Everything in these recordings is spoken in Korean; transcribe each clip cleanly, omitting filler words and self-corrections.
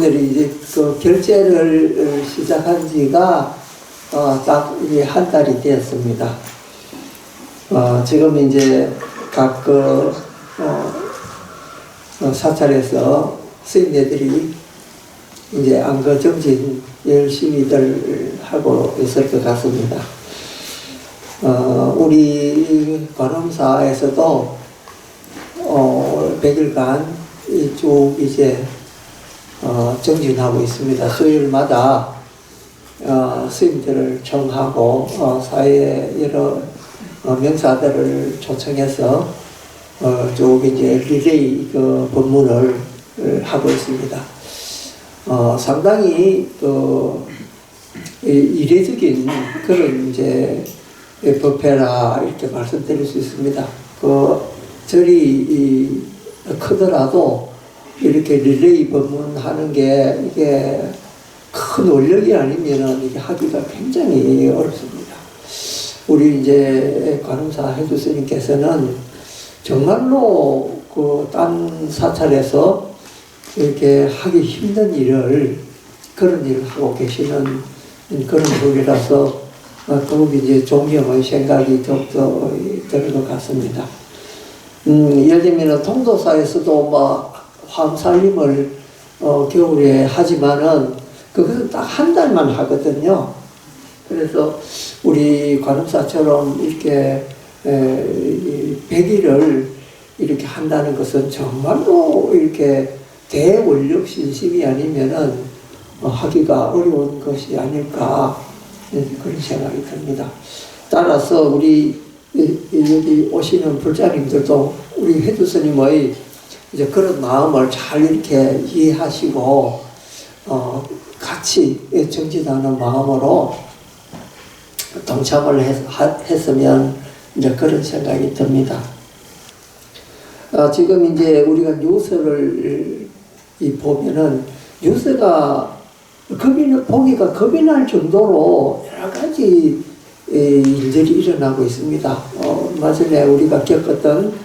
오늘이 이제 그 결제를 시작한 지가 딱 이제 한 달이 되었습니다. 지금 이제 각 사찰에서 스님네들이 이제 안거 정진 열심히들 하고 있을 것 같습니다. 우리 관음사에서도 100일간 쭉 이제 정진하고 있습니다. 수요일마다 스님들을 청하고 사회 여러 명사들을 초청해서 쭉 이제 리레이 그 법문을 하고 있습니다. 상당히 이례적인 그런 이제 법회라 이렇게 말씀드릴 수 있습니다. 절이 크더라도 이렇게 릴레이 법문하는 게 이게 큰 원력이 아니면은 이게 하기가 굉장히 어렵습니다. 우리 이제 관음사 해주 스님께서는 정말로 딴 사찰에서 이렇게 하기 힘든 그런 일을 하고 계시는 그런 분이라서 더욱 이제 존경의 생각이 더욱더 드는 것 같습니다. 예를 들면 통도사에서도 화엄살림을 겨울에 하지만은 그것은 딱 한 달만 하거든요. 그래서 우리 관음사처럼 이렇게 100일을 이렇게 한다는 것은 정말로 이렇게 대원력 신심이 아니면은 하기가 어려운 것이 아닐까 그런 생각이 듭니다. 따라서 우리 여기 오시는 불자님들도 우리 해주 스님의 이제 그런 마음을 잘 이렇게 이해하시고 같이 정진하는 마음으로 동참을 했으면 이제 그런 생각이 듭니다. 지금 이제 우리가 뉴스를 보면은 뉴스가 보기가 겁이 날 정도로 여러 가지 일들이 일어나고 있습니다. 마전에 우리가 겪었던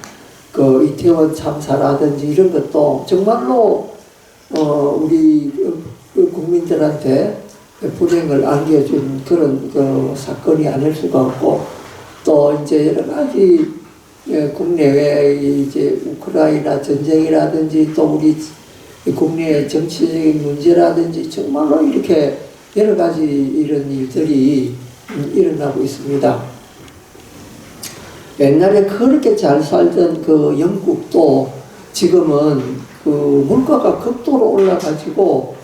이태원 참사라든지 이런 것도 정말로 우리 국민들한테 불행을 안겨준 그런 사건이 아닐 수가 없고, 또 이제 여러 가지 국내외 이제 우크라이나 전쟁이라든지 또 우리 국내의 정치적인 문제라든지 정말로 이렇게 여러 가지 이런 일들이 일어나고 있습니다. 옛날에 그렇게 잘 살던 영국도 지금은 물가가 극도로 올라가지고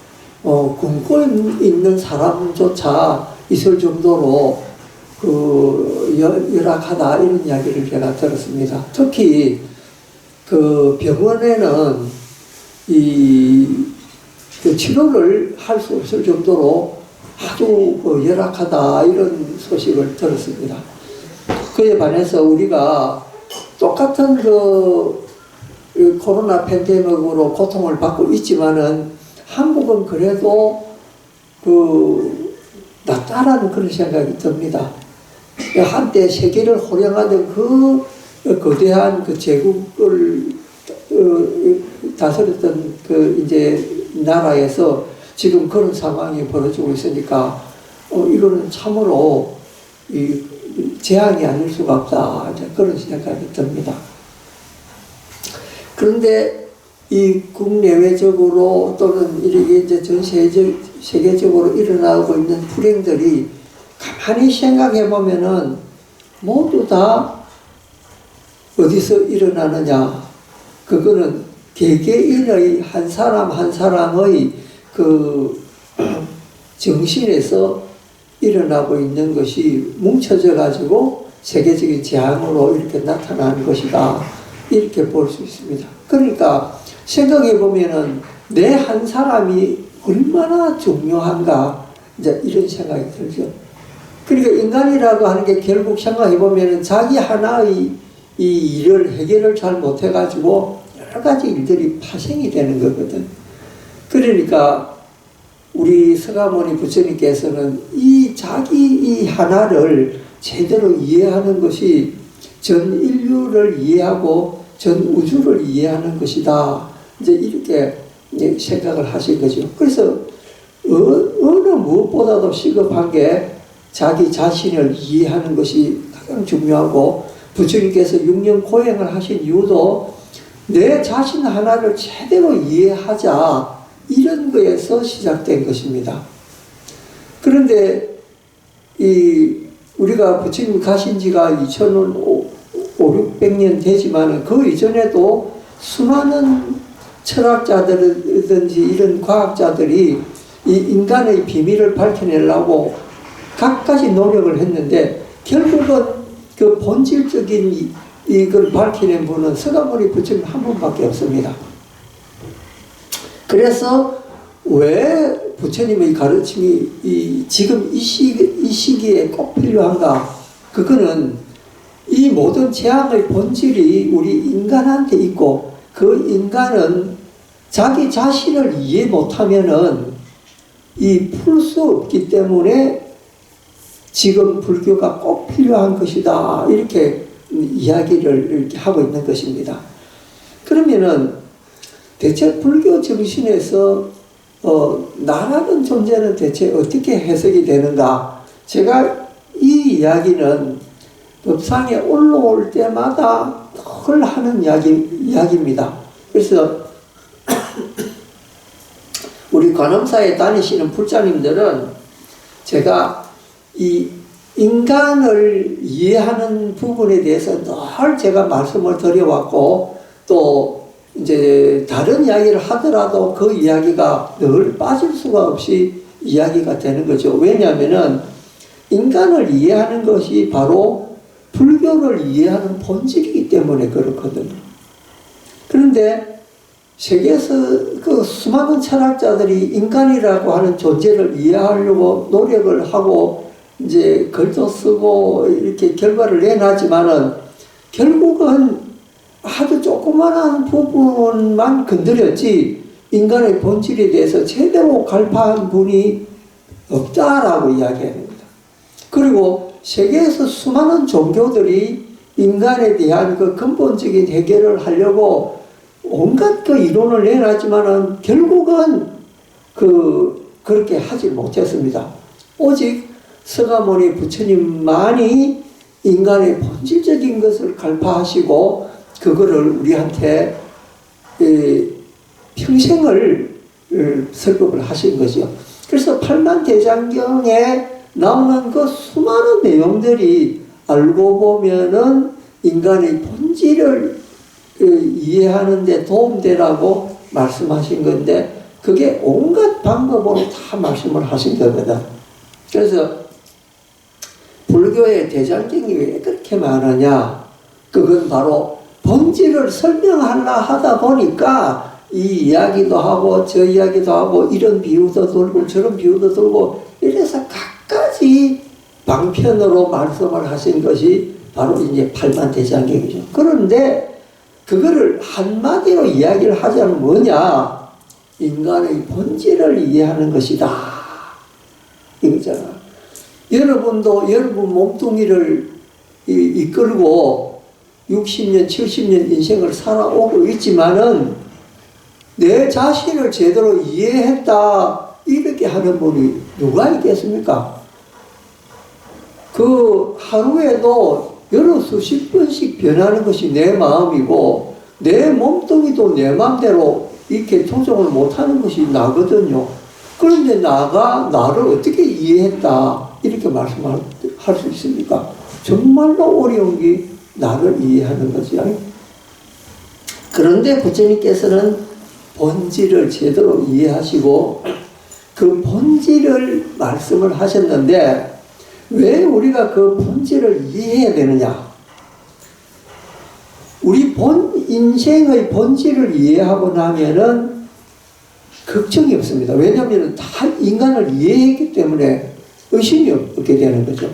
굶고 있는 사람조차 있을 정도로 열악하다 이런 이야기를 제가 들었습니다. 특히 병원에는 치료를 할 수 없을 정도로 아주 열악하다 이런 소식을 들었습니다. 그에 반해서 우리가 똑같은 코로나 팬데믹으로 고통을 받고 있지만은 한국은 그래도 낫다라는 그런 생각이 듭니다. 한때 세계를 호령하던 거대한 제국을 다스렸던 이제 나라에서 지금 그런 상황이 벌어지고 있으니까 이거는 참으로 재앙이 아닐 수가 없다 이제 그런 생각이 듭니다. 그런데 이 국내외적으로 또는 이렇게 이제 전 세계적으로 일어나고 있는 불행들이 가만히 생각해 보면은 모두 다 어디서 일어나느냐? 그거는 개개인의 한 사람 한 사람의 정신에서 일어나고 있는 것이 뭉쳐져 가지고 세계적인 재앙으로 이렇게 나타나는 것이다. 이렇게 볼 수 있습니다. 그러니까 생각해 보면은 내 한 사람이 얼마나 중요한가 이제 이런 생각이 들죠. 그러니까 인간이라고 하는 게 결국 생각해 보면은 자기 하나의 이 일을 해결을 잘 못해 가지고 여러 가지 일들이 파생이 되는 거거든. 그러니까 우리 서가모니 부처님께서는 자기 하나를 제대로 이해하는 것이 전 인류를 이해하고 전 우주를 이해하는 것이다. 이제 이렇게 이제 생각을 하신 거죠. 그래서 어느 무엇보다도 시급한 게 자기 자신을 이해하는 것이 가장 중요하고, 부처님께서 6년 고행을 하신 이유도 내 자신 하나를 제대로 이해하자, 이런 거에서 시작된 것입니다. 그런데 우리가 부처님 가신 지가 5,600년 되지만 그 이전에도 수많은 철학자들이든지 이런 과학자들이 이 인간의 비밀을 밝혀내려고 갖가지 노력을 했는데, 결국은 그 본질적인 이걸 밝혀낸 분은 서가모니 부처님 한 분밖에 없습니다. 그래서 왜 부처님의 가르침이 지금 이 시기에 꼭 필요한가? 그거는 이 모든 재앙의 본질이 우리 인간한테 있고, 그 인간은 자기 자신을 이해 못하면은 풀 수 없기 때문에 지금 불교가 꼭 필요한 것이다, 이렇게 이야기를 이렇게 하고 있는 것입니다. 그러면은 대체 불교 정신에서 나라는 존재는 대체 어떻게 해석이 되는가? 제가 이 이야기는 법상에 올라올 때마다 늘 하는 이야기입니다. 그래서 우리 관음사에 다니시는 불자님들은 제가 이 인간을 이해하는 부분에 대해서 늘 제가 말씀을 드려왔고, 또 이제 다른 이야기를 하더라도 그 이야기가 늘 빠질 수가 없이 이야기가 되는 거죠. 왜냐하면은 인간을 이해하는 것이 바로 불교를 이해하는 본질이기 때문에 그렇거든요. 그런데 세계에서 그 수많은 철학자들이 인간이라고 하는 존재를 이해하려고 노력을 하고 이제 글도 쓰고 이렇게 결과를 내놨지만은 결국은 아주 조그마한 부분만 건드렸지 인간의 본질에 대해서 제대로 갈파한 분이 없다라고 이야기합니다. 그리고 세계에서 수많은 종교들이 인간에 대한 그 근본적인 해결을 하려고 온갖 그 이론을 내놨지만은 결국은 그렇게 하지 못했습니다. 오직 서가모니 부처님만이 인간의 본질적인 것을 갈파하시고 그거를 우리한테 평생을 설법을 하신 거죠. 그래서 팔만대장경에 나오는 그 수많은 내용들이 알고 보면은 인간의 본질을 이해하는 데 도움되라고 말씀하신 건데, 그게 온갖 방법으로 다 말씀을 하신 거거든. 그래서 불교의 대장경이 왜 그렇게 많으냐? 그건 바로 본질을 설명하려 하다 보니까 이 이야기도 하고 저 이야기도 하고 이런 비유도 들고 저런 비유도 들고 이래서 각가지 방편으로 말씀을 하신 것이 바로 이제 팔만대장경이죠. 그런데 그거를 한마디로 이야기를 하자면 뭐냐? 인간의 본질을 이해하는 것이다, 이거잖아. 여러분도 여러분 몸뚱이를 이끌고 60년, 70년 인생을 살아오고 있지만은 내 자신을 제대로 이해했다, 이렇게 하는 분이 누가 있겠습니까? 그 하루에도 여러 수십 번씩 변하는 것이 내 마음이고, 내 몸뚱이도 내 마음대로 이렇게 조정을 못하는 것이 나거든요. 그런데 나가 나를 어떻게 이해했다, 이렇게 말씀할 수 있습니까? 정말로 어려운 게 나를 이해하는 거지. 그런데 부처님께서는 본질을 제대로 이해하시고 그 본질을 말씀을 하셨는데, 왜 우리가 그 본질을 이해해야 되느냐? 우리 인생의 본질을 이해하고 나면은 걱정이 없습니다. 왜냐하면 다 인간을 이해했기 때문에 의심이 없게 되는 거죠.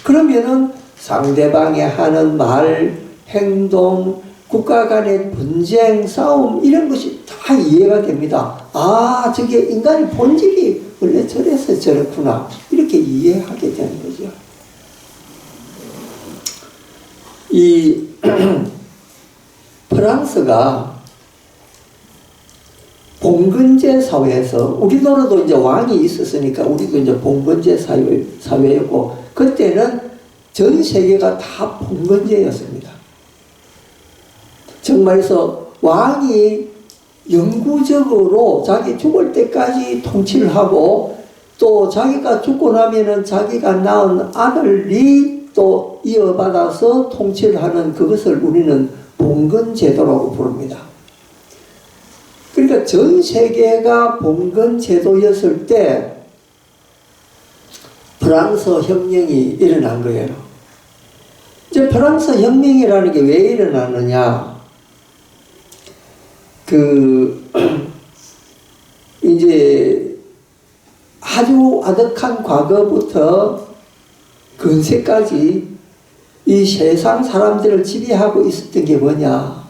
그러면은 상대방이 하는 말, 행동, 국가 간의 분쟁, 싸움, 이런 것이 다 이해가 됩니다. 아, 저게 인간의 본질이 원래 저래서 저렇구나, 이렇게 이해하게 되는 거죠. 프랑스가 봉건제 사회에서 우리나라도 이제 왕이 있었으니까 우리도 이제 봉건제 사회였고 그때는 전 세계가 다 봉건제였습니다. 정말서 왕이 영구적으로 자기 죽을 때까지 통치를 하고 또 자기가 죽고 나면은 자기가 낳은 아들이 또 이어받아서 통치를 하는 그것을 우리는 봉건제도라고 부릅니다. 그러니까 전 세계가 봉건제도였을 때 프랑스 혁명이 일어난 거예요. 이제 프랑스 혁명이라는 게 왜 일어나느냐? 이제 아주 아득한 과거부터 근세까지 이 세상 사람들을 지배하고 있었던 게 뭐냐?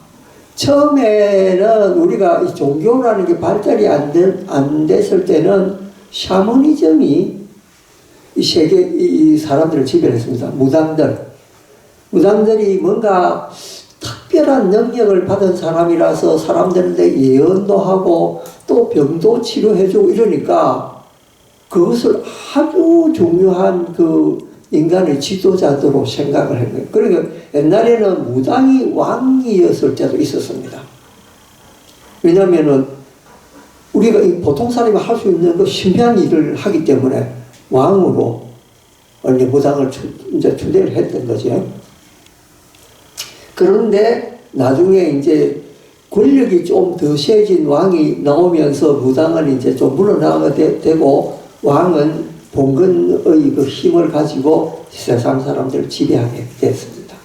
처음에는 우리가 이 종교라는 게 발달이 안 됐을 때는 샤머니즘이 이 세계 이 사람들을 지배했습니다. 무당들이 뭔가 특별한 능력을 받은 사람이라서 사람들한테 예언도 하고 또 병도 치료해주고 이러니까 그것을 아주 중요한 그 인간의 지도자들로 생각을 한 거예요. 그러니까 옛날에는 무당이 왕이었을 때도 있었습니다. 왜냐하면은 우리가 보통 사람이 할 수 있는 그 신비한 일을 하기 때문에 왕으로 원래 무당을 이제 추대를 했던 거죠. 그런데 나중에 이제 권력이 좀 더 세진 왕이 나오면서 무당은 이제 좀 물러나게 되고 왕은 봉건의 그 힘을 가지고 세상 사람들을 지배하게 됐습니다.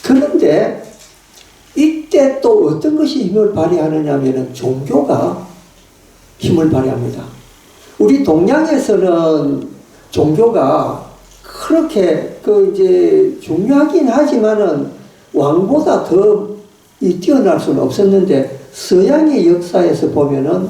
그런데 이때 또 어떤 것이 힘을 발휘하느냐 하면은 종교가 힘을 발휘합니다. 우리 동양에서는 종교가 그렇게 이제 중요하긴 하지만은 왕보다 더 뛰어날 수는 없었는데 서양의 역사에서 보면은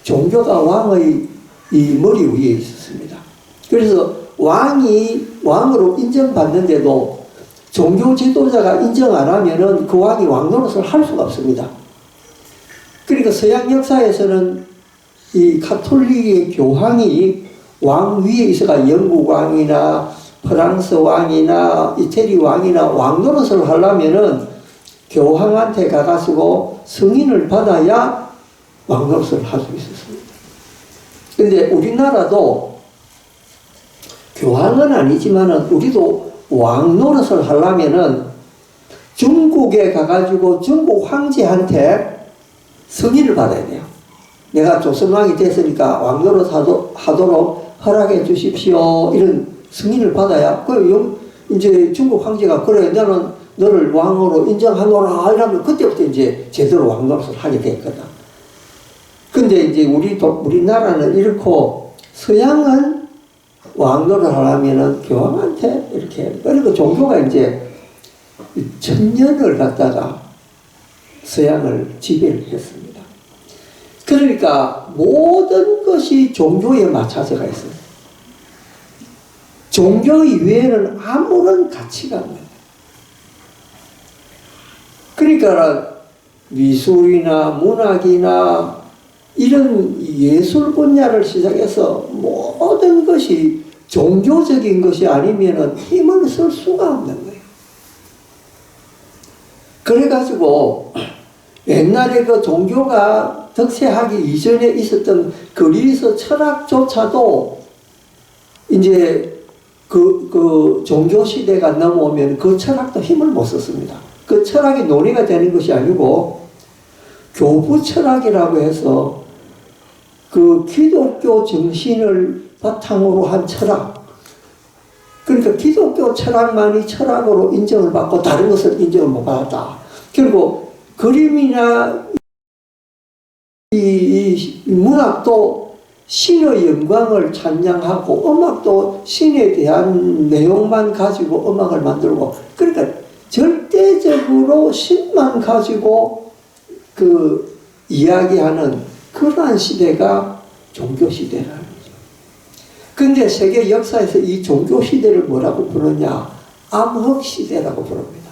종교가 왕의 이 머리 위에 있었습니다. 그래서 왕으로 인정받는데도 종교 지도자가 인정 안 하면은 그 왕이 왕 노릇을 할 수가 없습니다. 그러니까 서양 역사에서는 이 가톨릭의 교황이 왕 위에 있어가 영국 왕이나 프랑스 왕이나 이태리 왕이나 왕 노릇을 하려면은 교황한테 가가지고 승인을 받아야 왕 노릇을 할 수 있었습니다. 근데 우리나라도 교황은 아니지만은 우리도 왕 노릇을 하려면은 중국에 가가지고 중국 황제한테 승인을 받아야 돼요. 내가 조선왕이 됐으니까 왕 노릇 하도록 허락해 주십시오. 이런 승인을 받아야, 이제 중국 황제가, 그래, 나는 너를 왕으로 인정하노라. 이러면 그때부터 이제 제대로 왕 노릇을 하게 됐거든. 근데 이제 우리나라는 이렇고, 서양은 왕 노릇을 하려면은 교황한테 이렇게, 그리고 종교가 이제 1000년을 갖다가 서양을 지배를 했습니다. 그러니까 모든 것이 종교에 맞춰져가 있어요. 종교 이외에는 아무런 가치가 없는 거예요. 그러니까 미술이나 문학이나 이런 예술 분야를 시작해서 모든 것이 종교적인 것이 아니면 힘을 쓸 수가 없는 거예요. 그래가지고 옛날에 그 종교가 득세하기 이전에 있었던 그리스 철학조차도 이제 그 종교 시대가 넘어오면 그 철학도 힘을 못 썼습니다. 그 철학이 논의가 되는 것이 아니고 교부 철학이라고 해서 그 기독교 정신을 바탕으로 한 철학, 그러니까 기독교 철학만이 철학으로 인정을 받고 다른 것을 인정을 못 받았다. 그리고 그림이나 이 문학도 신의 영광을 찬양하고 음악도 신에 대한 내용만 가지고 음악을 만들고, 그러니까 절대적으로 신만 가지고 그 이야기하는 그러한 시대가 종교 시대라는 거죠. 근데 세계 역사에서 이 종교 시대를 뭐라고 부르냐? 암흑 시대라고 부릅니다.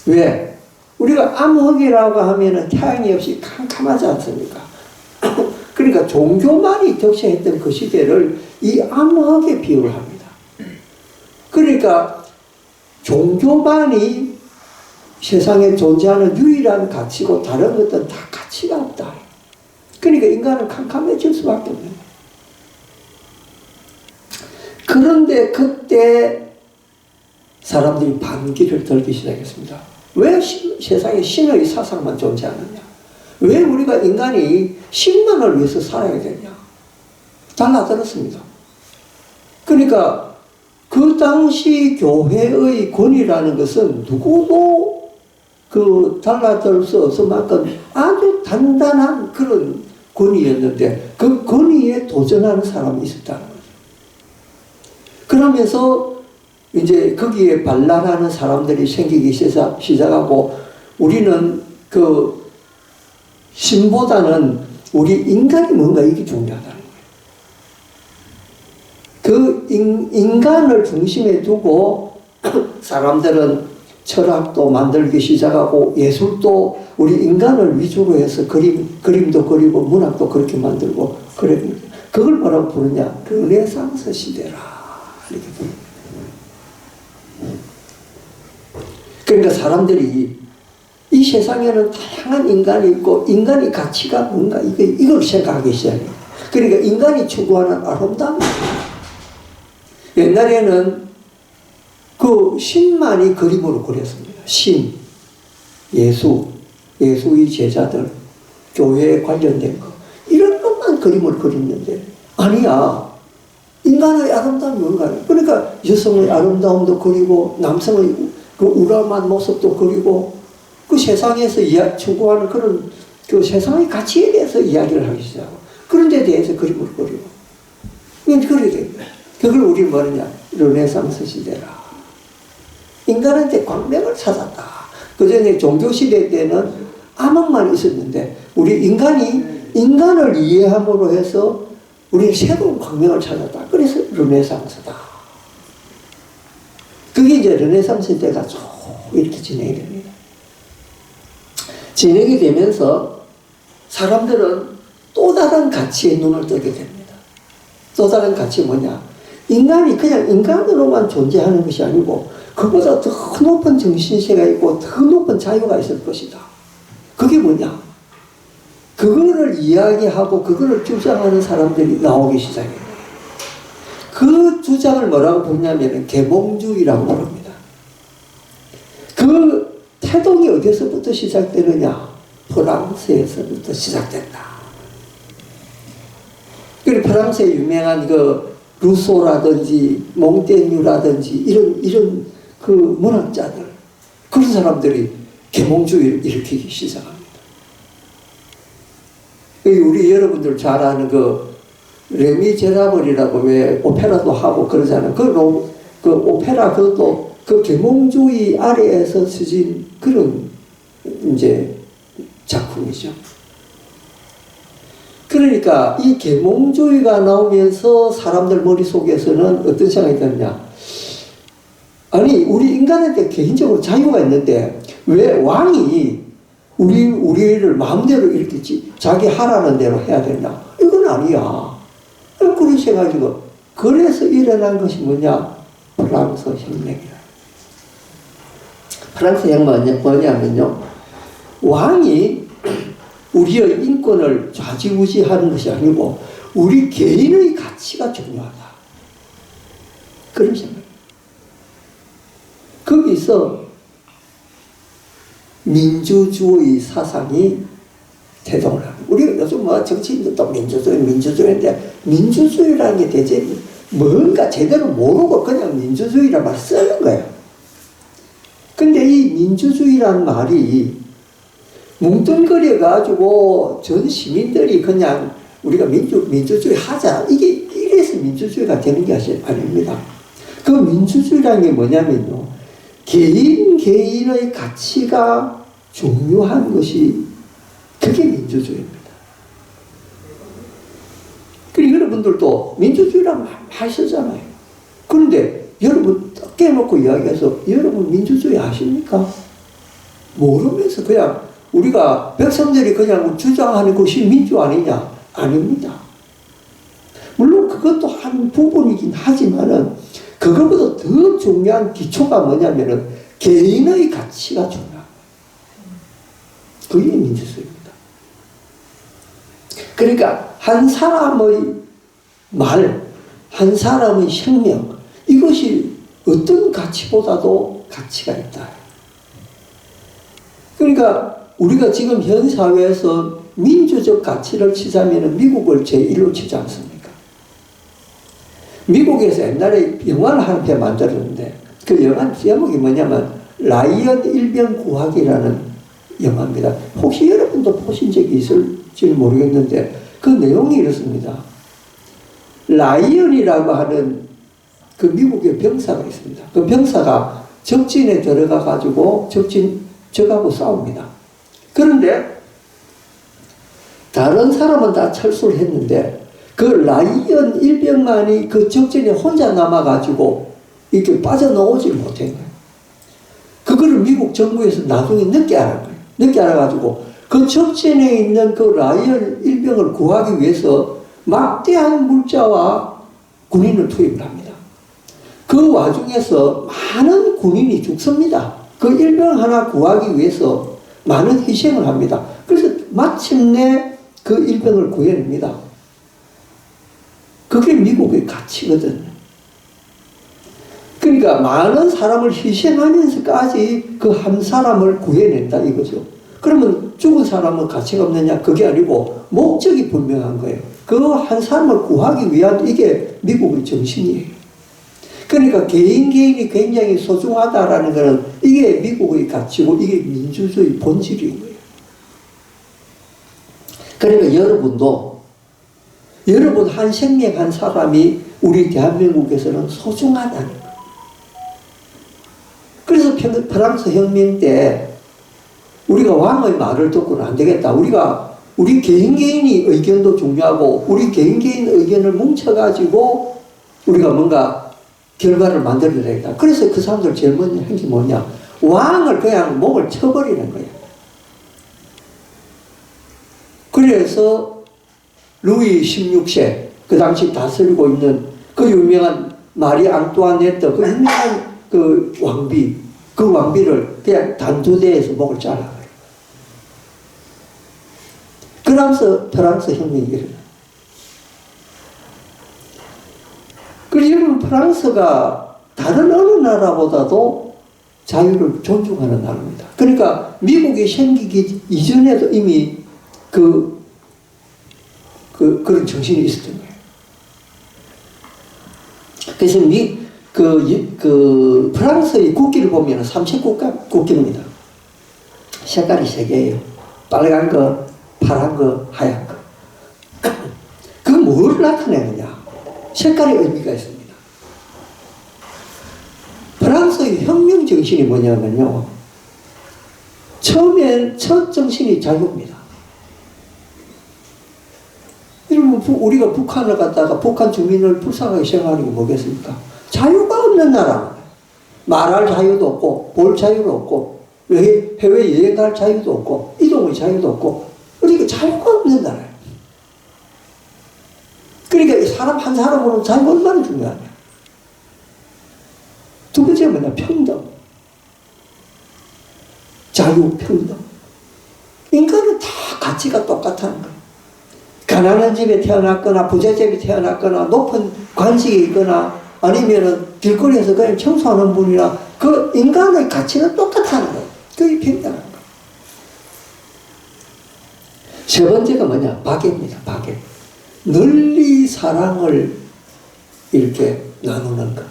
왜? 우리가 암흑이라고 하면은 태양이 없이 캄캄하지 않습니까? 그러니까 종교만이 득세했던 그 시대를 이 암흑에 비유를 합니다. 그러니까 종교만이 세상에 존재하는 유일한 가치고 다른 것들은 다 가치가 없다. 그러니까 인간은 캄캄해질 수밖에 없는 거예요. 그런데 그때 사람들이 반기를 들기 시작했습니다. 왜 세상에 신의 사상만 존재하느냐? 왜 우리가 인간이 신만을 위해서 살아야 되냐? 달라들었습니다. 그러니까 그 당시 교회의 권위라는 것은 누구도 달라들 수 없을 만큼 아주 단단한 그런 권위였는데 그 권위에 도전하는 사람이 있었다는 거죠. 그러면서 이제 거기에 반란하는 사람들이 생기기 시작하고 우리는 그 신보다는 우리 인간이 뭔가 이게 중요하다는 거예요. 그 인간을 중심에 두고 사람들은 철학도 만들기 시작하고 예술도 우리 인간을 위주로 해서 그림도 그리고 문학도 그렇게 만들고 그래. 그걸 뭐라고 부르냐? 르네상스 시대라 이렇게 부릅니다. 그러니까 사람들이 이 세상에는 다양한 인간이 있고 인간의 가치가 뭔가 이걸 생각하기 시작해요. 그러니까 인간이 추구하는 아름다움. 옛날에는 그 신만이 그림으로 그렸습니다. 신, 예수의 제자들, 교회에 관련된 거 이런 것만 그림을 그렸는데 아니야. 인간의 아름다움이 뭔가. 그러니까 여성의 아름다움도 그리고 남성의 그 우람한 모습도 그리고 그 세상에서 추구하는 그런 그 세상의 가치에 대해서 이야기를 하기 시작하고 그런 데 대해서 그림을 그리고 이건 그려야 됩니다. 그걸 우리는 뭐냐? 르네상스 시대라. 인간한테 광명을 찾았다. 그 전에 종교시대 때는 암흑만 있었는데 우리 인간을 이해함으로 해서 우리는 새로운 광명을 찾았다. 그래서 르네상스다. 그게 이제 르네상스 때가 쭉 이렇게 진행이 됩니다. 진행이 되면서 사람들은 또 다른 가치에 눈을 뜨게 됩니다. 또 다른 가치 뭐냐? 인간이 그냥 인간으로만 존재하는 것이 아니고 그보다 더 높은 정신세가 있고 더 높은 자유가 있을 것이다. 그게 뭐냐? 그거를 이야기하고 그거를 주장하는 사람들이 나오기 시작해요. 그 주장을 뭐라고 부르냐면 계몽주의라고 부릅니다. 그 태동이 어디서부터 시작되느냐? 프랑스에서부터 시작된다. 그리고 프랑스의 유명한 그 루소라든지 몽테뉴라든지 이런 그 문학자들 그런 사람들이 계몽주의를 일으키기 시작합니다. 우리 여러분들 잘 아는 그 레미제라블이라고 왜 오페라도 하고 그러잖아요. 그 오페라 그것도 그 계몽주의 아래에서 쓰진 그런 이제 작품이죠. 그러니까 이 계몽주의가 나오면서 사람들 머릿속에서는 어떤 생각이 드느냐? 아니 우리 인간한테 개인적으로 자유가 있는데 왜 왕이 우리를 마음대로 이렇게 자기 하라는 대로 해야 되나? 이건 아니야. 그런 생각이고 그래서 일어난 것이 뭐냐? 프랑스 혁명이라. 프랑스 혁명은 뭐냐면요. 왕이 우리의 인권을 좌지우지하는 것이 아니고 우리 개인의 가치가 중요하다. 그런 생각. 거기서 민주주의 사상이 태동을 합니다. 우리가 요즘 뭐 정치인들도 민주주의인데 민주주의라는 게 대체 뭔가 제대로 모르고 그냥 민주주의란 말 쓰는 거예요. 근데 이 민주주의란 말이 뭉뚱그려가지고 전 시민들이 그냥 우리가 민주주의 하자. 이래서 민주주의가 되는 게 아닙니다. 그 민주주의라는 게 뭐냐면요. 개인의 가치가 중요한 것이 그게 민주주의입니다. 그리고 여러분들도 민주주의란 말 쓰잖아요. 그런데 여러분 깨놓고 이야기해서 여러분 민주주의 아십니까? 모르면서 그냥 우리가 백성들이 그냥 주장하는 것이 민주 아니냐? 아닙니다. 물론 그것도 한 부분이긴 하지만은 그것보다 더 중요한 기초가 뭐냐면은 개인의 가치가 중요합니다. 그게 민주주의입니다. 그러니까 한 사람의 말, 한 사람의 생명, 이것이 어떤 가치보다도 가치가 있다. 그러니까 우리가 지금 현 사회에서 민주적 가치를 치자면 미국을 제1로 치지 않습니까? 미국에서 옛날에 영화를 한 편 만들었는데 그 영화 제목이 뭐냐면 라이언 일병 구하기라는 영화입니다. 혹시 여러분도 보신 적이 있을지 모르겠는데 그 내용이 이렇습니다. 라이언이라고 하는 그 미국의 병사가 있습니다. 그 병사가 적진에 들어가 가지고 적하고 싸웁니다. 그런데 다른 사람은 다 철수를 했는데 그 라이언 일병만이 그 적진에 혼자 남아가지고 이렇게 빠져나오지 못한 거예요. 그거를 미국 정부에서 나중에 늦게 알은 거예요. 늦게 알아가지고 그 적진에 있는 그 라이언 일병을 구하기 위해서 막대한 물자와 군인을 투입을 합니다. 그 와중에서 많은 군인이 죽습니다. 그 일병 하나 구하기 위해서 많은 희생을 합니다. 그래서 마침내 그 일병을 구해냅니다. 그게 미국의 가치거든요. 그러니까 많은 사람을 희생하면서까지 그 한 사람을 구해낸다 이거죠. 그러면 죽은 사람은 가치가 없느냐? 그게 아니고 목적이 분명한 거예요. 그 한 사람을 구하기 위한 이게 미국의 정신이에요. 그러니까 개인이 굉장히 소중하다라는 것은 이게 미국의 가치고 이게 민주주의 본질인 거예요. 그러니까 여러분 한 생명 한 사람이 우리 대한민국에서는 소중하다는 거예요. 그래서 프랑스 혁명 때 우리가 왕의 말을 듣고는 안 되겠다. 우리 개인의 의견도 중요하고 우리 개인의 의견을 뭉쳐가지고 우리가 뭔가 결과를 만들어야 되겠다. 그래서 그 사람들 제일 먼저 한 게 뭐냐? 왕을 그냥 목을 쳐버리는 거예요. 그래서 루이 16세 그 당시 다스리고 있는 그 유명한 마리 앙뚜아네트 그 유명한 그 왕비를 그냥 단두대에서 목을 잘라버려요. 그러면서 프랑스 혁명이 일어나요. 그래서 여러분 프랑스가 다른 어느 나라보다도 자유를 존중하는 나라입니다. 그러니까 미국이 생기기 이전에도 이미 그런 정신이 있었던 거예요. 그래서 프랑스의 국기를 보면 삼색 국기입니다. 색깔이 세 개예요. 빨간 거, 파란 거, 하얀 거. 그 뭘 나타내느냐? 색깔의 의미가 있습니다. 프랑스의 혁명 정신이 뭐냐면요. 첫 정신이 자유입니다. 여러분, 우리가 북한을 갖다가 북한 주민을 불쌍하게 생각하는 게 뭐겠습니까? 자유가 없는 나라. 말할 자유도 없고, 볼 자유도 없고, 해외 여행 갈 자유도 없고, 이동의 자유도 없고, 그러니까 자유가 없는 나라예요. 그러니까 사람 한 사람으로 자유가 얼마나 중요하냐. 두 번째가 뭐냐? 평등. 자유, 평등. 인간은 다 가치가 똑같다는 거예요. 가난한 집에 태어났거나 부잣집에 태어났거나 높은 관직에 있거나 아니면은 길거리에서 그냥 청소하는 분이나 그 인간의 가치는 똑같다는 거예요. 그게 평등한 거예요. 세 번째가 뭐냐? 박애입니다. 박애. 널리 사랑을 이렇게 나누는 것.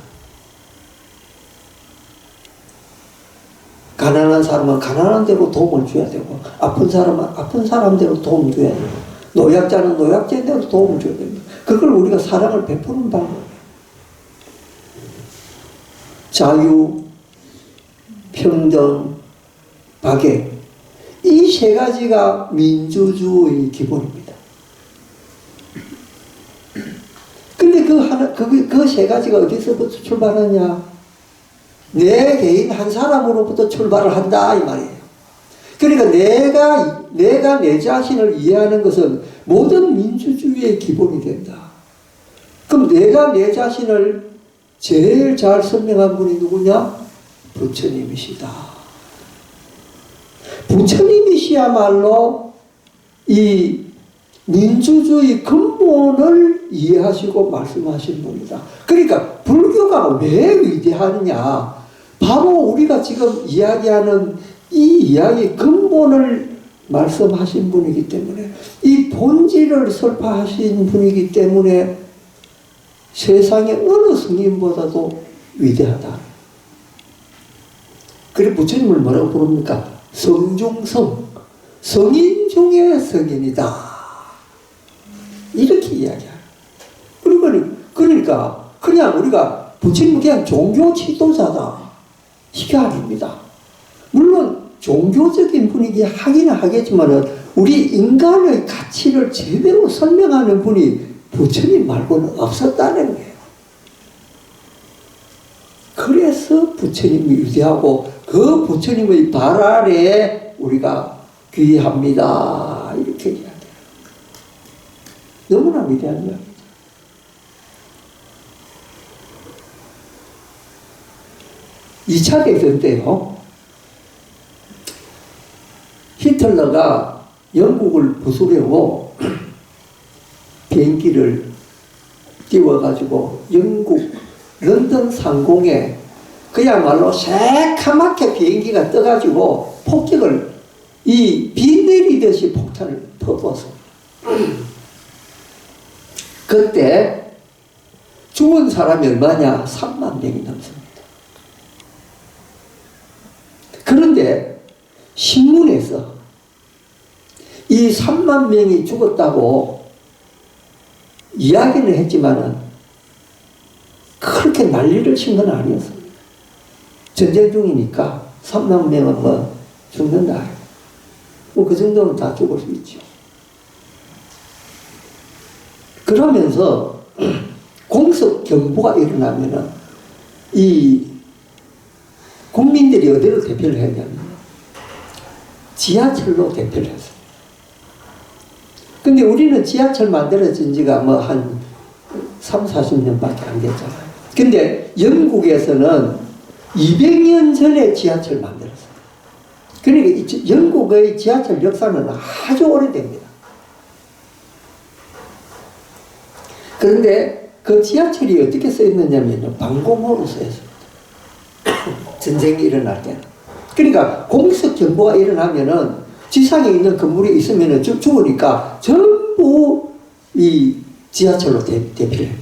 가난한 사람은 가난한 대로 도움을 줘야 되고 아픈 사람은 아픈 사람대로 도움을 줘야 되고 노약자는 노약자대로 도움을 줘야 됩니다. 그걸 우리가 사랑을 베푸는 방법이에요. 자유, 평등, 박애. 이 세 가지가 민주주의 기본입니다. 근데 그 세 가지가 어디서부터 출발하냐? 내 개인 한 사람으로부터 출발을 한다 이 말이에요. 그러니까 내가 내 자신을 이해하는 것은 모든 민주주의의 기본이 된다. 그럼 내가 내 자신을 제일 잘 설명한 분이 누구냐? 부처님이시다. 부처님이시야말로 이 민주주의 근본을 이해하시고 말씀하신 분이다. 그러니까 불교가 왜 위대하느냐? 바로 우리가 지금 이야기하는 이 이야기의 근본을 말씀하신 분이기 때문에, 이 본질을 설파하신 분이기 때문에 세상의 어느 스님보다도 위대하다. 그래 부처님을 뭐라고 부릅니까? 성중성, 성인 중에 성인이다. 이렇게 이야기해요. 그러니까 그냥 우리가 부처님은 그냥 종교 지도자다, 이게 아닙니다. 물론 종교적인 분위기 하기는 하겠지만 우리 인간의 가치를 제대로 설명하는 분이 부처님 말고는 없었다는 거예요. 그래서 부처님이 위대하고 그 부처님의 발 아래에 우리가 귀합니다, 이렇게 이야기해요. 너무나 위대한 이야기죠. 이 차 대전 때요, 히틀러가 영국을 부수려고 비행기를 띄워가지고 영국 런던 상공에 그야말로 새카맣게 비행기가 떠가지고 폭격을, 비 내리듯이 폭탄을 퍼부었어요. 그때 죽은 사람이 얼마냐? 3만 명이 넘습니다. 그런데 신문에서 이 3만 명이 죽었다고 이야기는 했지만은 그렇게 난리를 친 건 아니었습니다. 전쟁 중이니까 3만 명은 뭐 죽는다, 뭐 그 정도는 다 죽을 수 있죠. 그러면서 공습 경보가 일어나면은 이 국민들이 어디로 대피를 했냐면 지하철로 대피를 했어요. 근데 우리는 지하철 만들어진 지가 뭐 한 3, 40년밖에 안 됐잖아요. 근데 영국에서는 200년 전에 지하철 만들었어요. 그러니까 영국의 지하철 역사는 아주 오래됩니다. 그런데 그 지하철이 어떻게 쓰였느냐면 방공호로 쓰였습니다. 전쟁이 일어날 때는. 그러니까 공습 경보가 일어나면은 지상에 있는 건물이 있으면은 죽으니까 전부 이 지하철로 대피를 해요.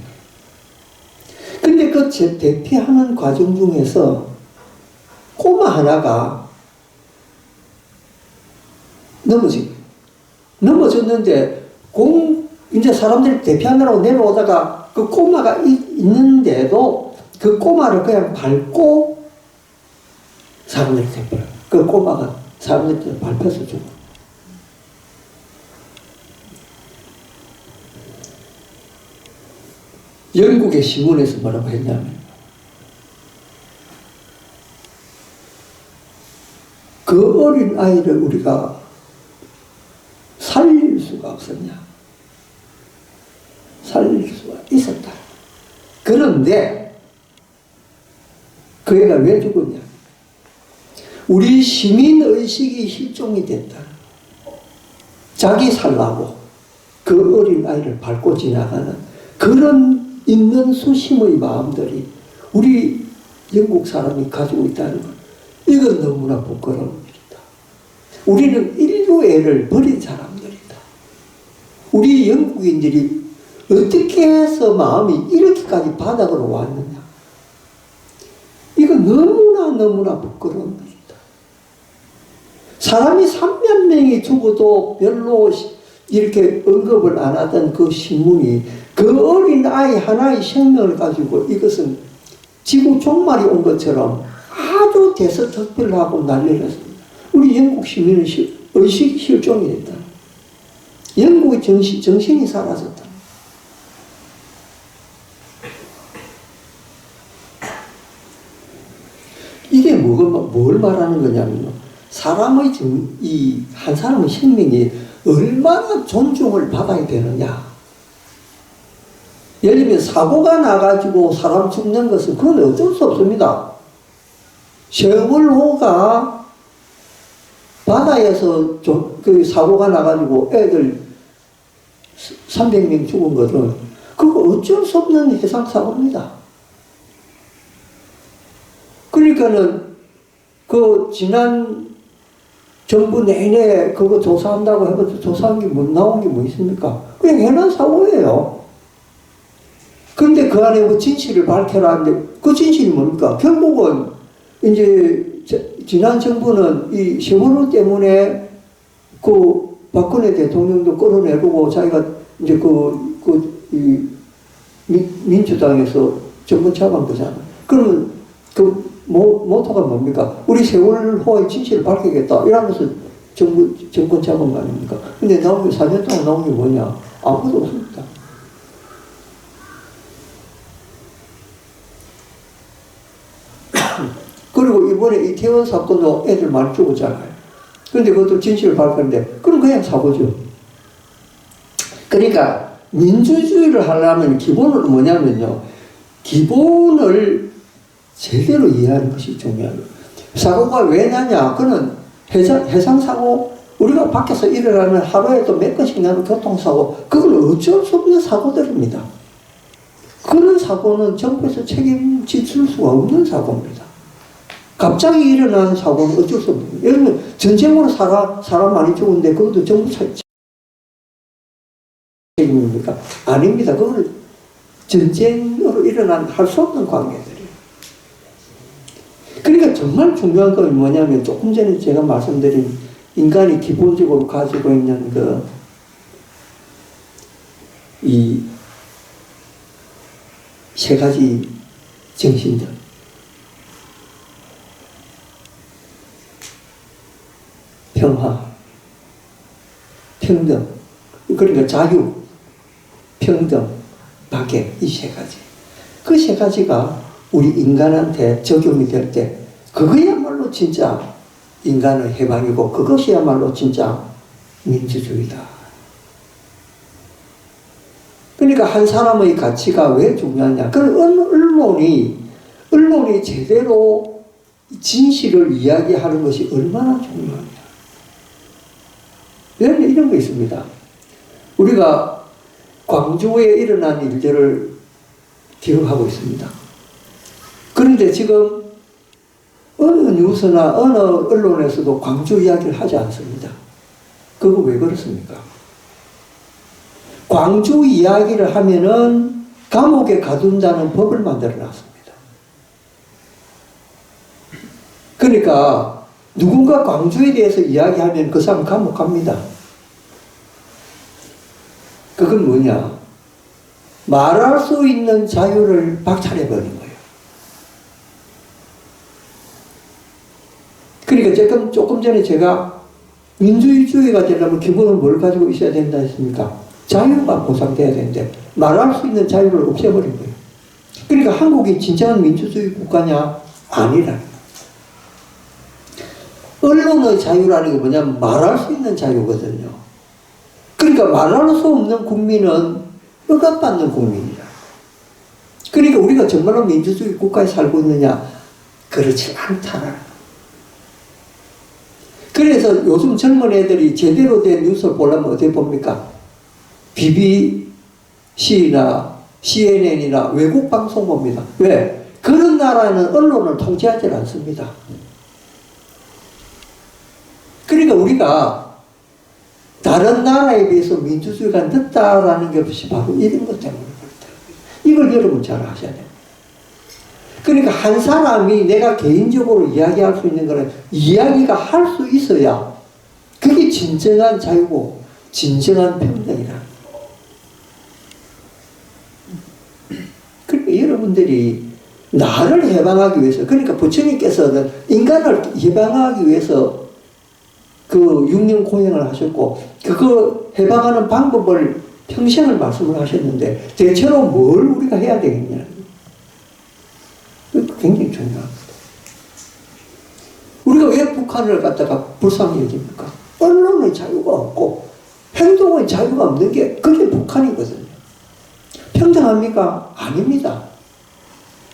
근데 그 대피하는 과정 중에서 꼬마 하나가 넘어졌는데 이제 사람들이 대피하느라고 내려오다가 그 꼬마가 있는데도 그 꼬마를 그냥 밟고 사람들이 대피해요. 그 꼬마가 사람들이 밟혀서 죽어. 영국의 신문에서 뭐라고 했냐면 그 어린 아이를 우리가 살릴 수가 없었냐? 살릴 수가 있었다. 그런데 그 애가 왜 죽었냐? 우리 시민의식이 실종이 됐다. 자기 살라고 그 어린 아이를 밟고 지나가는 그런 있는 수심의 마음들이 우리 영국 사람이 가지고 있다는 것, 이건 너무나 부끄러운 일이다. 우리는 인류애를 버린 사람들이다. 우리 영국인들이 어떻게 해서 마음이 이렇게까지 바닥으로 왔느냐. 이건 너무나 부끄러운 일이다. 사람이 3만 명이 죽어도 별로 이렇게 언급을 안 하던 그 신문이 그 어린 아이 하나의 생명을 가지고 이것은 지구 종말이 온 것처럼 아주 대서특별하고 난리를 했습니다. 우리 영국 시민의 의식이 실종이 됐다. 영국의 정신이 사라졌다. 이게 뭘 말하는 거냐면 사람의 이 한 사람의 생명이 얼마나 존중을 받아야 되느냐. 예를 들면 사고가 나가지고 사람 죽는 것은 그건 어쩔 수 없습니다. 세월호가 바다에서 그 사고가 나가지고 애들 300명 죽은 것은 그거 어쩔 수 없는 해상사고입니다. 그러니까는 그 지난 정부 내내 그거 조사한다고 해서 조사한 게 못 나온 게 뭐 있습니까? 그냥 해난 사고예요. 그런데 그 안에 뭐 진실을 밝혀라 하는데 그 진실이 뭡니까? 결국은 이제 지난 정부는 이 세월호 때문에 그 박근혜 대통령도 끌어내고 자기가 이제 민주당에서 정권 잡은 거잖아. 그러면 그 모토가 뭡니까? 우리 세월호의 진실을 밝히겠다. 이러면서 정권 잡은 거 아닙니까? 근데 나온 게 4년 동안 나온 게 뭐냐? 아무것도 없습니다. 그리고 이번에 이태원 사건도 애들 많이 죽었잖아요. 근데 그것도 진실을 밝혔는데, 그럼 그냥 사고죠. 그러니까, 민주주의를 하려면 기본은 뭐냐면요. 기본을 제대로 이해하는 것이 중요해요. 사고가 왜 나냐? 그는 해상사고, 우리가 밖에서 일어나면 하루에도 몇 건씩 나는 교통사고, 그건 어쩔 수 없는 사고들입니다. 그런 사고는 정부에서 책임질 수가 없는 사고입니다. 갑자기 일어나는 사고는 어쩔 수 없는 거예요. 예를 들면 전쟁으로 사람 많이 죽었는데 그것도 정부 책임입니까? 아닙니다. 그거는 전쟁으로 할 수 없는 관계들이에요. 그러니까 정말 중요한 건 뭐냐면 조금 전에 제가 말씀드린 인간이 기본적으로 가지고 있는 이 세 가지 정신들. 평화, 평등, 그러니까 자유, 평등, 박애, 이 세 가지. 그 세 가지가 우리 인간한테 적용이 될 때, 그거야말로 진짜 인간의 해방이고, 그것이야말로 진짜 민주주의다. 그러니까 한 사람의 가치가 왜 중요하냐. 언론이 제대로 진실을 이야기하는 것이 얼마나 중요하냐. 이런 거 있습니다. 우리가 광주에 일어난 일들을 기억하고 있습니다. 그런데 지금 어느 뉴스나 어느 언론에서도 광주 이야기를 하지 않습니다. 그거 왜 그렇습니까? 광주 이야기를 하면은 감옥에 가둔다는 법을 만들어 놨습니다. 그러니까 누군가 광주에 대해서 이야기하면 그 사람 감옥 갑니다. 그건 뭐냐? 말할 수 있는 자유를 박탈해버린 거예요. 그러니까 조금 전에 제가 민주주의가 되려면 기본은 뭘 가지고 있어야 된다 했습니까? 자유가 보장돼야 되는데 말할 수 있는 자유를 없애버린 거예요. 그러니까 한국이 진정한 민주주의 국가냐? 아니라. 언론의 자유라는 게 뭐냐면 말할 수 있는 자유거든요. 그러니까 말할 수 없는 국민은 억압받는 국민이야. 그러니까 우리가 정말로 민주주의 국가에 살고 있느냐? 그렇지 않다라는 거. 그래서 요즘 젊은 애들이 제대로 된 뉴스를 보려면 어떻게 봅니까? BBC나 CNN이나 외국 방송 봅니다. 왜? 그런 나라는 언론을 통제하지 않습니다. 그러니까 우리가 다른 나라에 비해서 민주주의가 늦다라는 것이 바로 이런 것 때문에 그렇다. 이걸 여러분 잘 아셔야 돼요. 그러니까 한 사람이 내가 개인적으로 이야기할 수 있는 거는 이야기가 할 수 있어야 그게 진정한 자유고 진정한 평등이라. 그러니까 여러분들이 나를 해방하기 위해서, 그러니까 부처님께서는 인간을 해방하기 위해서 그 6년 고행을 하셨고, 그거 해방하는 방법을 평생을 말씀을 하셨는데, 대체로 뭘 우리가 해야 되겠냐. 굉장히 중요합니다. 우리가 왜 북한을 갖다가 불쌍히 여깁니까? 언론의 자유가 없고 행동의 자유가 없는 게 그게 북한이거든요. 평등합니까? 아닙니다.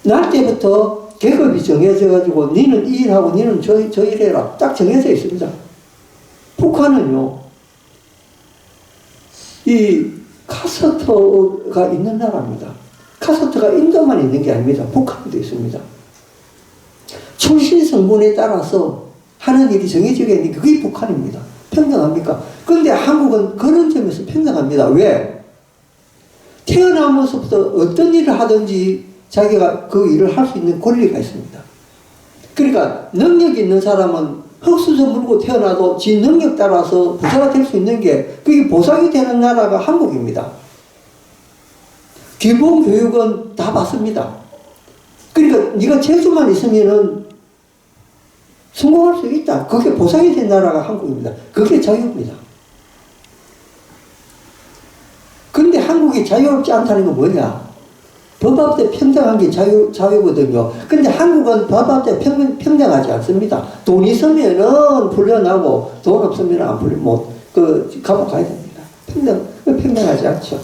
날 때부터 계급이 정해져 가지고 니는 이 일하고 니는 저 일해라 딱 정해져 있습니다. 북한은요, 이 카스트가 있는 나라입니다. 카스트가 인도만 있는 게 아닙니다. 북한도 있습니다. 출신 성분에 따라서 하는 일이 정해지게 있는 게 그게 북한입니다. 평등합니까? 그런데 한국은 그런 점에서 평등합니다. 왜? 태어나면서부터 어떤 일을 하든지 자기가 그 일을 할 수 있는 권리가 있습니다. 그러니까 능력 있는 사람은 흙수저 물고 태어나도 지 능력 따라서 부자가 될 수 있는 게 그게 보상이 되는 나라가 한국입니다. 기본 교육은 다 받습니다. 그러니까 네가 재주만 있으면은 성공할 수 있다. 그게 보상이 된 나라가 한국입니다. 그게 자유입니다. 그런데 한국이 자유롭지 않다는 건 뭐냐? 법 앞에 평등한 게 자유거든요. 근데 한국은 법 앞에 평등하지 않습니다. 돈 있으면은 풀려나고 돈 없으면 안 감옥 가야 됩니다. 평등하지 않죠.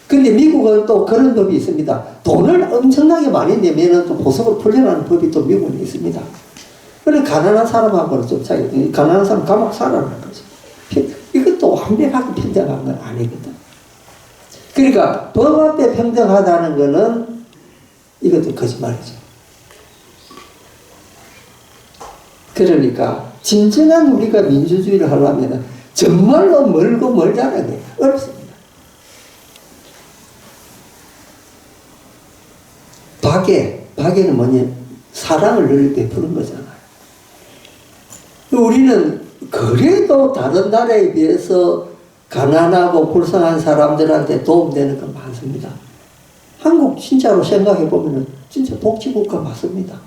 근데 미국은 또 그런 법이 있습니다. 돈을 엄청나게 많이 내면은 또 보석을 풀려나는 법이 또 미국은 있습니다. 그래, 가난한 사람하고는 좀 차이, 가난한 사람 감옥 살아라는 거죠. 이것도 완벽하게 평등한 건 아니거든. 그러니까 법 앞에 평등하다는 거는 이것도 거짓말이죠. 그러니까 진정한 우리가 민주주의를 하려면 정말로 멀고 멀다는 게 어렵습니다. 박애는 뭐냐? 사랑을 늘 베푸는 거잖아요. 우리는 그래도 다른 나라에 비해서 가난하고 불쌍한 사람들한테 도움되는 건 많습니다. 한국 진짜로 생각해보면 진짜 복지국가 맞습니다.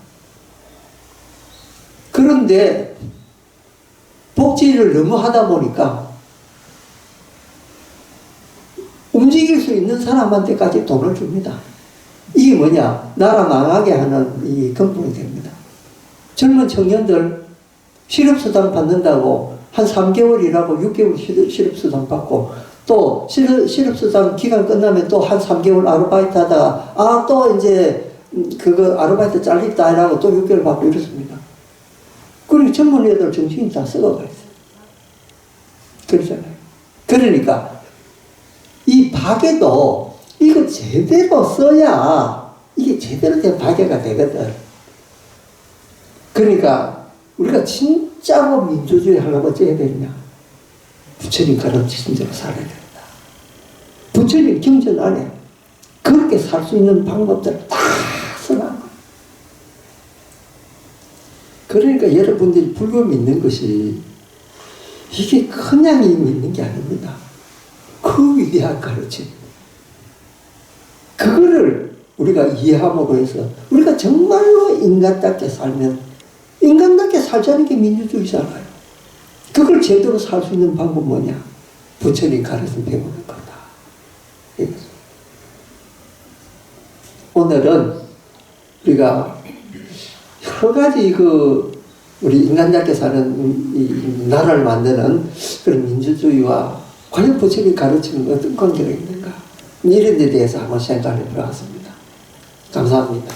그런데 복지를 너무 하다 보니까 움직일 수 있는 사람한테까지 돈을 줍니다. 이게 뭐냐? 나라 망하게 하는 이 근본이 됩니다. 젊은 청년들 실업수당 받는다고 한 3개월 일하고 6개월 실업수당 받고 또 실업수당 기간 끝나면 또 한 3개월 아르바이트 하다가 또 이제 그거 아르바이트 잘렸다 이라고 또 6개월 받고 이렇습니다. 그리고 젊은 애들 정신이 다 썩어가 있어요. 그렇잖아요. 그러니까 이 박애도 이거 제대로 써야 이게 제대로 된 박애가 되거든. 그러니까 우리가 진짜로 민주주의 하려면 어찌해야 되느냐? 부처님 가르치신 대로 살아야 된다. 부처님 경전 안에 그렇게 살 수 있는 방법들을 다 써놔. 그러니까 여러분들이 불교 믿는 것이 이게 그냥 믿는 게 아닙니다. 그 위대한 가르침. 그거를 우리가 이해함으로 해서 우리가 정말로 인간답게 살면 인간답게 살자는 게 민주주의잖아요. 그걸 제대로 살 수 있는 방법 뭐냐? 부처님 가르쳐 배우는 거다. 오늘은 우리가 여러 가지 우리 인간답게 사는 이 나라를 만드는 그런 민주주의와 과연 부처님 가르치는 어떤 관계가 있는가? 이런 데 대해서 한번 생각해 보았습니다. 감사합니다.